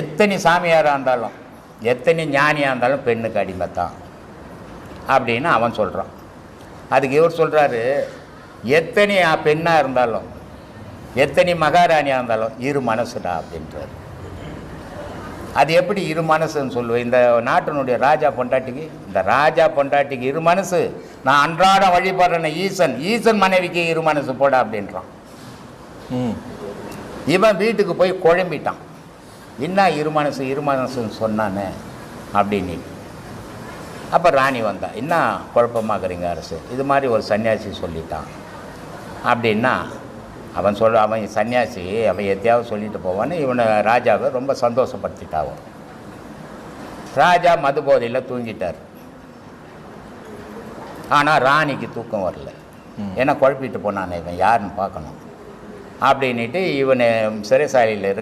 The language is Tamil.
எத்தனை சாமியாராக இருந்தாலும் எத்தனை ஞானியாக இருந்தாலும் பெண்ணுக்கு அடிமைத்தான் அப்படின்னு அவன் சொல்கிறான். அதுக்கு இவர் சொல்கிறாரு, எத்தனை பெண்ணாக இருந்தாலும் எத்தனை மகாராணியாக இருந்தாலும் இரு மனசுடா அப்படின்றார். அது எப்படி இரு மனசுன்னு சொல்லுவேன்? இந்த நாட்டினுடைய ராஜா பொண்டாட்டிக்கு இரு மனசு. நான் அன்றாடம் வழிபடுறேன் ஈசன் மனைவிக்கு இரு மனசு போட அப்படின்றான். இவன் வீட்டுக்கு போய் குழம்பிட்டான். என்ன இரு மனசுன்னு சொன்னானே அப்படின்னு. அப்போ ராணி வந்தா, என்ன குழப்பமாகறீங்க அரசு, இது மாதிரி ஒரு சன்னியாசி சொல்லிட்டான் அப்படின்னா அவன் சன்னியாசி அவன் எத்தையாவது சொல்லிட்டு போவான்னு இவனை ராஜாவை ரொம்ப சந்தோஷப்படுத்திட்டாவும். ராஜா மது போதையில் தூங்கிட்டார். ஆனால் ராணிக்கு தூக்கம் வரல. ஏன்னா குழப்பிட்டு போனானே இவன் யாருன்னு பார்க்கணும் அப்படின்ட்டு இவனை சிறைசாலையில்